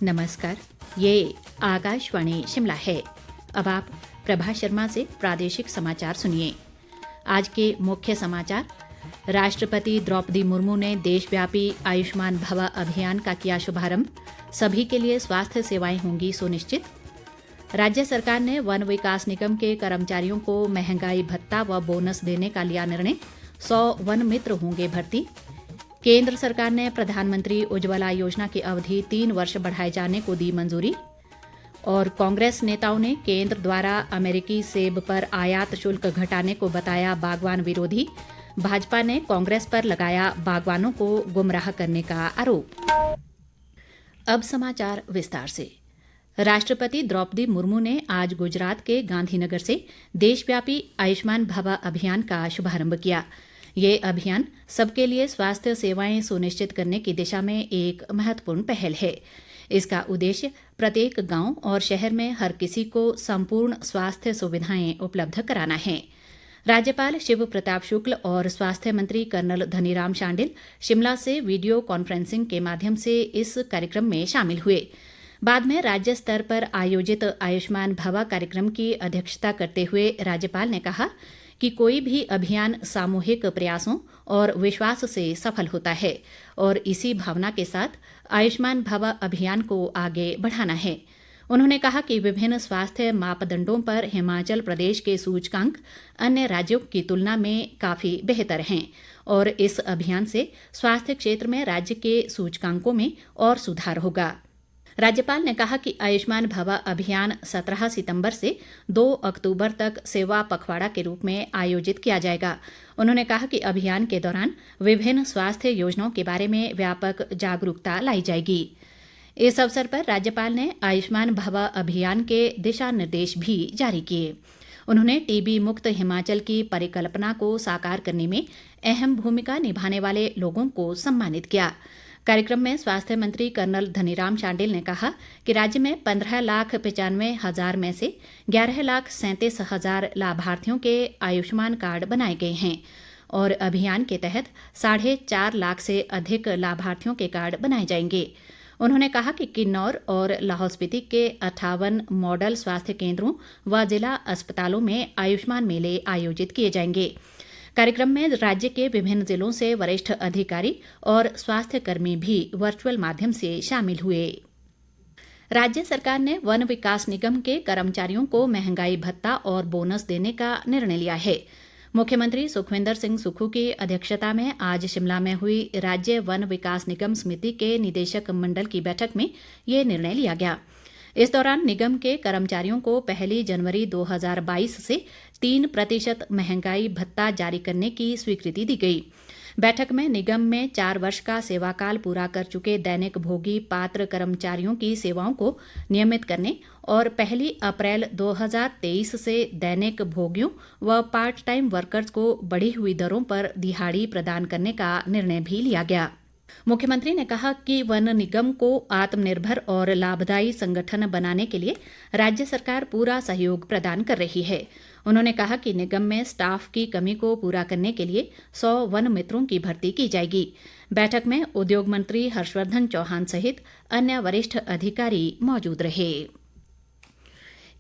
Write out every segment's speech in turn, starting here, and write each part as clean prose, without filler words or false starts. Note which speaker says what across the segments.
Speaker 1: नमस्कार। ये आकाशवाणी शिमला है। अब आप प्रभा शर्मा से प्रादेशिक समाचार सुनिए। आज के मुख्य समाचार। राष्ट्रपति द्रौपदी मुर्मू ने देशव्यापी आयुष्मान भव अभियान का किया शुभारंभ। सभी के लिए स्वास्थ्य सेवाएं होंगी सुनिश्चित। राज्य सरकार ने वन विकास निगम के कर्मचारियों को महंगाई भत्ता व बोनस देने का लिया निर्णय। 100 वन मित्र होंगे भर्ती। केंद्र सरकार ने प्रधानमंत्री उज्ज्वला योजना की अवधि 3 वर्ष बढ़ाए जाने को दी मंजूरी। और कांग्रेस नेताओं ने केंद्र द्वारा अमेरिकी सेब पर आयात शुल्क घटाने को बताया बागवान विरोधी। भाजपा ने कांग्रेस पर लगाया बागवानों को गुमराह करने का आरोप। अब समाचार विस्तार से। राष्ट्रपति द्रौपदी मुर्मू ने आज गुजरात के गांधीनगर से देशव्यापी आयुष्मान भव अभियान का शुभारंभ किया। ये अभियान सबके लिए स्वास्थ्य सेवाएं सुनिश्चित करने की दिशा में एक महत्वपूर्ण पहल है। इसका उद्देश्य प्रत्येक गांव और शहर में हर किसी को संपूर्ण स्वास्थ्य सुविधाएं उपलब्ध कराना है। राज्यपाल शिव प्रताप शुक्ल और स्वास्थ्य मंत्री कर्नल धनीराम शांडिल शिमला से वीडियो कॉन्फ्रेंसिंग के माध्यम से इस कार्यक्रम में शामिल हुए। बाद में राज्य स्तर पर आयोजित आयुष्मान भव कार्यक्रम की अध्यक्षता करते हुए राज्यपाल ने कहा कि कोई भी अभियान सामूहिक प्रयासों और विश्वास से सफल होता है और इसी भावना के साथ आयुष्मान भव अभियान को आगे बढ़ाना है। उन्होंने कहा कि विभिन्न स्वास्थ्य मापदंडों पर हिमाचल प्रदेश के सूचकांक अन्य राज्यों की तुलना में काफी बेहतर हैं और इस अभियान से स्वास्थ्य क्षेत्र में राज्य के सूचकांकों में और सुधार होगा। राज्यपाल ने कहा कि आयुष्मान भव अभियान 17 सितंबर से 2 अक्टूबर तक सेवा पखवाड़ा के रूप में आयोजित किया जाएगा। उन्होंने कहा कि अभियान के दौरान विभिन्न स्वास्थ्य योजनाओं के बारे में व्यापक जागरूकता लाई जाएगी। इस अवसर पर राज्यपाल ने आयुष्मान भव अभियान के दिशा निर्देश भी जारी किए। उन्होंने टीबी मुक्त हिमाचल की परिकल्पना को साकार करने में अहम भूमिका निभाने वाले लोगों को सम्मानित किया। कार्यक्रम में स्वास्थ्य मंत्री कर्नल धनीराम शांडिल ने कहा कि राज्य में 15,95,000 में से 11,37,000 लाभार्थियों के आयुष्मान कार्ड बनाए गए हैं और अभियान के तहत 4.5 लाख से अधिक लाभार्थियों के कार्ड बनाए जाएंगे। उन्होंने कहा कि किन्नौर और लाहौल स्पीति के 58 मॉडल स्वास्थ्य केंद्रों व जिला अस्पतालों में आयुष्मान मेले आयोजित किए जाएंगे। कार्यक्रम में राज्य के विभिन्न जिलों से वरिष्ठ अधिकारी और स्वास्थ्य कर्मी भी वर्चुअल माध्यम से शामिल हुए। राज्य सरकार ने वन विकास निगम के कर्मचारियों को महंगाई भत्ता और बोनस देने का निर्णय लिया है। मुख्यमंत्री सुखविंदर सिंह सुक्खू की अध्यक्षता में आज शिमला में हुई राज्य वन विकास निगम समिति के निदेशक मंडल की बैठक में ये निर्णय लिया गया। इस दौरान निगम के कर्मचारियों को 1 जनवरी 2022 से 3% महंगाई भत्ता जारी करने की स्वीकृति दी गई। बैठक में निगम में 4 वर्ष का सेवाकाल पूरा कर चुके दैनिक भोगी पात्र कर्मचारियों की सेवाओं को नियमित करने और 1 अप्रैल 2023 से दैनिक भोगियों व पार्ट टाइम वर्कर्स को बढ़ी हुई दरों पर दिहाड़ी प्रदान करने का निर्णय भी लिया गया। मुख्यमंत्री ने कहा कि वन निगम को आत्मनिर्भर और लाभदायी संगठन बनाने के लिए राज्य सरकार पूरा सहयोग प्रदान कर रही है। उन्होंने कहा कि निगम में स्टाफ की कमी को पूरा करने के लिए 100 वन मित्रों की भर्ती की जाएगी। बैठक में उद्योग मंत्री हर्षवर्धन चौहान सहित अन्य वरिष्ठ अधिकारी मौजूद रहे।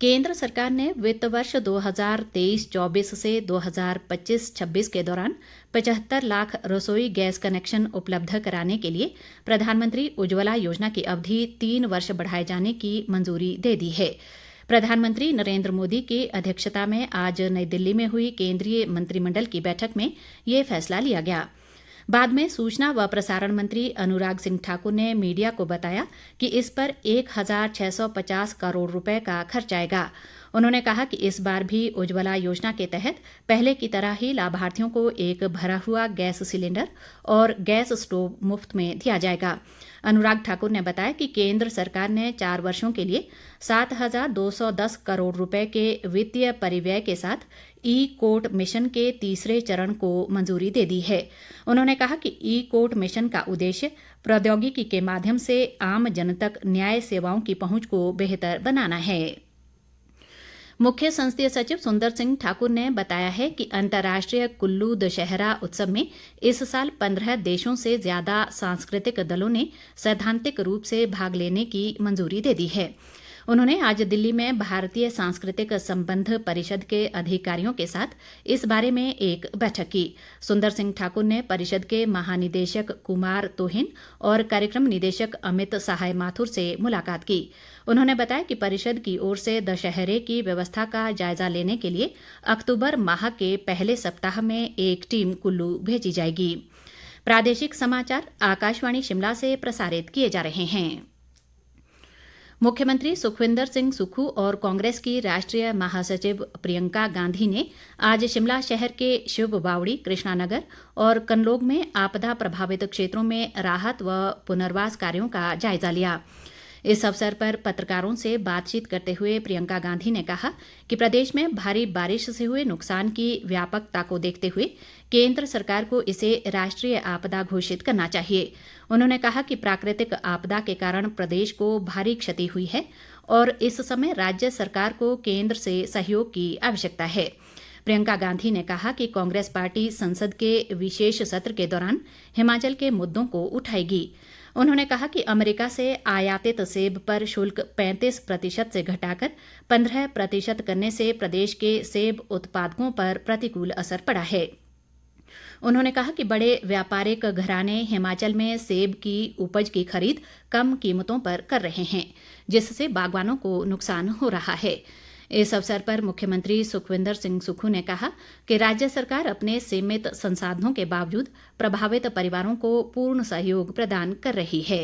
Speaker 1: केंद्र सरकार ने वित्त वर्ष 2023-24 से 2025-26 के दौरान 75 लाख रसोई गैस कनेक्शन उपलब्ध कराने के लिए प्रधानमंत्री उज्ज्वला योजना की अवधि 3 वर्ष बढ़ाए जाने की मंजूरी दे दी है। प्रधानमंत्री नरेंद्र मोदी की अध्यक्षता में आज नई दिल्ली में हुई केंद्रीय मंत्रिमंडल की बैठक में ये फैसला लिया गया। बाद में सूचना व प्रसारण मंत्री अनुराग सिंह ठाकुर ने मीडिया को बताया कि इस पर 1,650 करोड़ रुपए का खर्च आएगा। उन्होंने कहा कि इस बार भी उज्ज्वला योजना के तहत पहले की तरह ही लाभार्थियों को एक भरा हुआ गैस सिलेंडर और गैस स्टोव मुफ्त में दिया जाएगा। अनुराग ठाकुर ने बताया कि केंद्र सरकार ने 4 वर्षों के लिए 7,210 करोड़ रुपए के वित्तीय परिव्यय के साथ ई कोर्ट मिशन के तीसरे चरण को मंजूरी दे दी है। उन्होंने कहा कि ई कोर्ट मिशन का उद्देश्य प्रौद्योगिकी के माध्यम से आम जन तक न्याय सेवाओं की पहुंच को बेहतर बनाना है। मुख्य संसदीय सचिव सुंदर सिंह ठाकुर ने बताया है कि अंतर्राष्ट्रीय कुल्लू दशहरा उत्सव में इस साल 15 देशों से ज्यादा सांस्कृतिक दलों ने सैद्धांतिक रूप से भाग लेने की मंजूरी दे दी है। उन्होंने आज दिल्ली में भारतीय सांस्कृतिक संबंध परिषद के अधिकारियों के साथ इस बारे में एक बैठक की। सुंदर सिंह ठाकुर ने परिषद के महानिदेशक कुमार तोहिन और कार्यक्रम निदेशक अमित सहाय माथुर से मुलाकात की। उन्होंने बताया कि परिषद की ओर से दशहरे की व्यवस्था का जायजा लेने के लिए अक्टूबर माह के पहले सप्ताह में एक टीम कुल्लू भेजी जाएगी। प्रादेशिक समाचार आकाशवाणी शिमला से प्रसारित किए जा रहे हैं। मुख्यमंत्री सुखविंदर सिंह सुक्खू और कांग्रेस की राष्ट्रीय महासचिव प्रियंका गांधी ने आज शिमला शहर के शिव बावड़ी, कृष्णानगर और कनलोग में आपदा प्रभावित क्षेत्रों में राहत व पुनर्वास कार्यों का जायजा लिया। इस अवसर पर पत्रकारों से बातचीत करते हुए प्रियंका गांधी ने कहा कि प्रदेश में भारी बारिश से हुए नुकसान की व्यापकता को देखते हुए केंद्र सरकार को इसे राष्ट्रीय आपदा घोषित करना चाहिए। उन्होंने कहा कि प्राकृतिक आपदा के कारण प्रदेश को भारी क्षति हुई है और इस समय राज्य सरकार को केंद्र से सहयोग की आवश्यकता है। प्रियंका गांधी ने कहा कि कांग्रेस पार्टी संसद के विशेष सत्र के दौरान हिमाचल के मुद्दों को उठाएगी। उन्होंने कहा कि अमेरिका से आयातित सेब पर शुल्क 35% से घटाकर 15% करने से प्रदेश के सेब उत्पादकों पर प्रतिकूल असर पड़ा है। उन्होंने कहा कि बड़े व्यापारिक घराने हिमाचल में सेब की उपज की खरीद कम कीमतों पर कर रहे हैं, जिससे बागवानों को नुकसान हो रहा है। इस अवसर पर मुख्यमंत्री सुखविंदर सिंह सुक्खू ने कहा कि राज्य सरकार अपने सीमित संसाधनों के बावजूद प्रभावित परिवारों को पूर्ण सहयोग प्रदान कर रही है।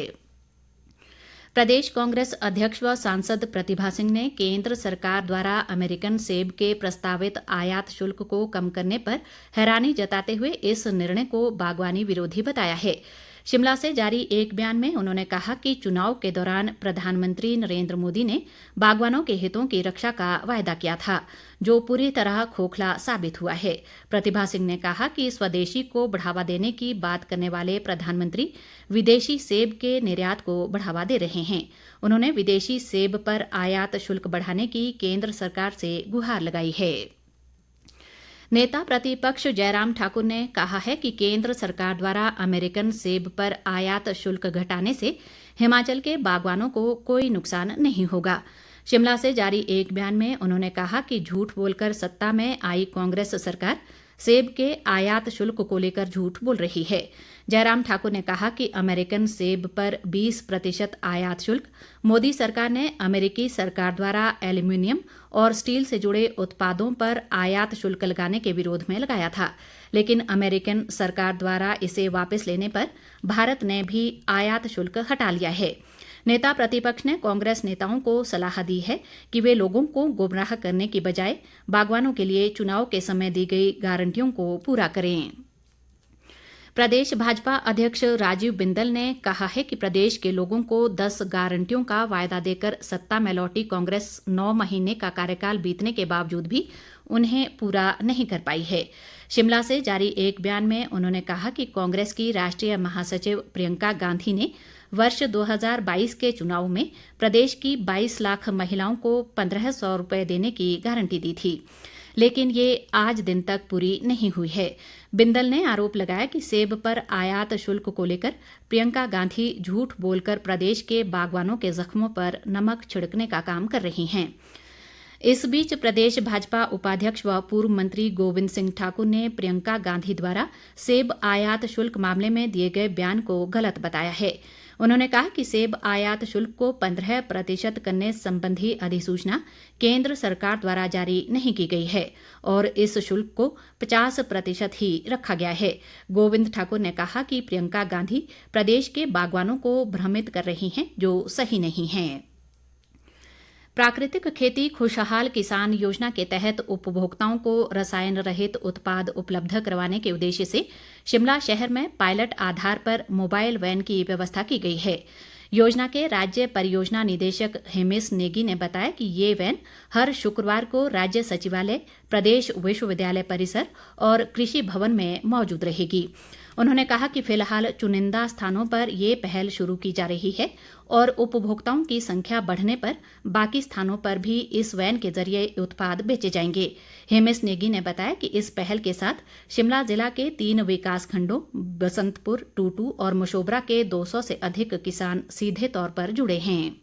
Speaker 1: प्रदेश कांग्रेस अध्यक्ष व सांसद प्रतिभा सिंह ने केंद्र सरकार द्वारा अमेरिकन सेब के प्रस्तावित आयात शुल्क को कम करने पर हैरानी जताते हुए इस निर्णय को बागवानी विरोधी बताया है। शिमला से जारी एक बयान में उन्होंने कहा कि चुनाव के दौरान प्रधानमंत्री नरेंद्र मोदी ने बागवानों के हितों की रक्षा का वायदा किया था, जो पूरी तरह खोखला साबित हुआ है। प्रतिभा सिंह ने कहा कि स्वदेशी को बढ़ावा देने की बात करने वाले प्रधानमंत्री विदेशी सेब के निर्यात को बढ़ावा दे रहे हैं। उन्होंने विदेशी सेब पर आयात शुल्क बढ़ाने की केंद्र सरकार से गुहार लगाई है। नेता प्रतिपक्ष जयराम ठाकुर ने कहा है कि केंद्र सरकार द्वारा अमेरिकन सेब पर आयात शुल्क घटाने से हिमाचल के बागवानों को कोई नुकसान नहीं होगा। शिमला से जारी एक बयान में उन्होंने कहा कि झूठ बोलकर सत्ता में आई कांग्रेस सरकार सेब के आयात शुल्क को लेकर झूठ बोल रही है। जयराम ठाकुर ने कहा कि अमेरिकन सेब पर 20% आयात शुल्क मोदी सरकार ने अमेरिकी सरकार द्वारा एल्युमिनियम और स्टील से जुड़े उत्पादों पर आयात शुल्क लगाने के विरोध में लगाया था, लेकिन अमेरिकन सरकार द्वारा इसे वापस लेने पर भारत ने भी आयात शुल्क हटा लिया है। नेता प्रतिपक्ष ने कांग्रेस नेताओं को सलाह दी है कि वे लोगों को गुमराह करने की बजाय बागवानों के लिए चुनाव के समय दी गई गारंटियों को पूरा करें। प्रदेश भाजपा अध्यक्ष राजीव बिंदल ने कहा है कि प्रदेश के लोगों को 10 गारंटियों का वायदा देकर सत्ता में लौटी कांग्रेस 9 महीने का कार्यकाल बीतने के बावजूद भी उन्हें पूरा नहीं कर पाई है। शिमला से जारी एक बयान में उन्होंने कहा कि कांग्रेस की राष्ट्रीय महासचिव प्रियंका गांधी ने वर्ष 2022 के चुनाव में प्रदेश की 22 लाख महिलाओं को 1500 रुपये देने की गारंटी दी थी, लेकिन ये आज दिन तक पूरी नहीं हुई है। बिंदल ने आरोप लगाया कि सेब पर आयात शुल्क को लेकर प्रियंका गांधी झूठ बोलकर प्रदेश के बागवानों के जख्मों पर नमक छिड़कने का काम कर रही हैं। इस बीच प्रदेश भाजपा उपाध्यक्ष व पूर्व मंत्री गोविंद सिंह ठाकुर ने प्रियंका गांधी द्वारा सेब आयात शुल्क मामले में दिए गए बयान को गलत बताया है। उन्होंने कहा कि सेब आयात शुल्क को 15% करने संबंधी अधिसूचना केंद्र सरकार द्वारा जारी नहीं की गई है और इस शुल्क को 50% ही रखा गया है। गोविंद ठाकुर ने कहा कि प्रियंका गांधी प्रदेश के बागवानों को भ्रमित कर रही हैं, जो सही नहीं है। प्राकृतिक खेती खुशहाल किसान योजना के तहत उपभोक्ताओं को रसायन रहित उत्पाद उपलब्ध करवाने के उद्देश्य से शिमला शहर में पायलट आधार पर मोबाइल वैन की व्यवस्था की गई है। योजना के राज्य परियोजना निदेशक हेमिस नेगी ने बताया कि ये वैन हर शुक्रवार को राज्य सचिवालय, प्रदेश विश्वविद्यालय परिसर और कृषि भवन में मौजूद रहेगी। उन्होंने कहा कि फिलहाल चुनिंदा स्थानों पर ये पहल शुरू की जा रही है और उपभोक्ताओं की संख्या बढ़ने पर बाकी स्थानों पर भी इस वैन के जरिए उत्पाद बेचे जाएंगे। हेमिस नेगी ने बताया कि इस पहल के साथ शिमला जिला के 3 विकास खंडों बसंतपुर, टूटू और मशोबरा के 200 से अधिक किसान सीधे तौर पर जुड़े हैं।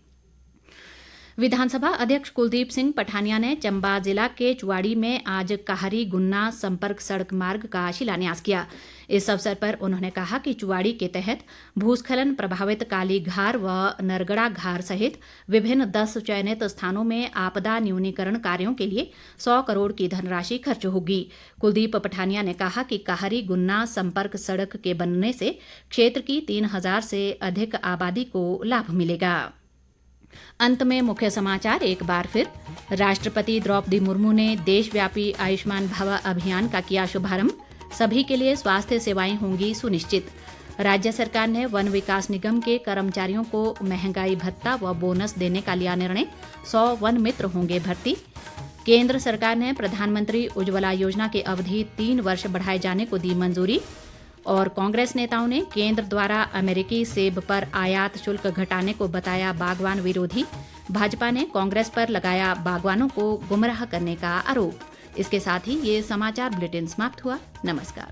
Speaker 1: विधानसभा अध्यक्ष कुलदीप सिंह पठानिया ने चंबा जिला के चुवाड़ी में आज काहरी गुन्ना संपर्क सड़क मार्ग का शिलान्यास किया। इस अवसर पर उन्होंने कहा कि चुवाड़ी के तहत भूस्खलन प्रभावित काली घार व नरगड़ा घार सहित विभिन्न 10 चयनित स्थानों में आपदा न्यूनीकरण कार्यों के लिए 100 करोड़ की धनराशि खर्च होगी। कुलदीप पठानिया ने कहा कि काहरी गुन्ना संपर्क सड़क के बनने से क्षेत्र की 3000 से अधिक आबादी को लाभ मिलेगा। अंत में मुख्य समाचार एक बार फिर। राष्ट्रपति द्रौपदी मुर्मू ने देशव्यापी आयुष्मान भव अभियान का किया शुभारंभ। सभी के लिए स्वास्थ्य सेवाएं होंगी सुनिश्चित। राज्य सरकार ने वन विकास निगम के कर्मचारियों को महंगाई भत्ता व बोनस देने का लिया निर्णय। 100 वन मित्र होंगे भर्ती। केंद्र सरकार ने प्रधानमंत्री उज्ज्वला योजना की अवधि 3 वर्ष बढ़ाए जाने को दी मंजूरी। और कांग्रेस नेताओं ने केंद्र द्वारा अमेरिकी सेब पर आयात शुल्क घटाने को बताया बागवान विरोधी। भाजपा ने कांग्रेस पर लगाया बागवानों को गुमराह करने का आरोप। इसके साथ ही ये समाचार बुलेटिन समाप्त हुआ। नमस्कार।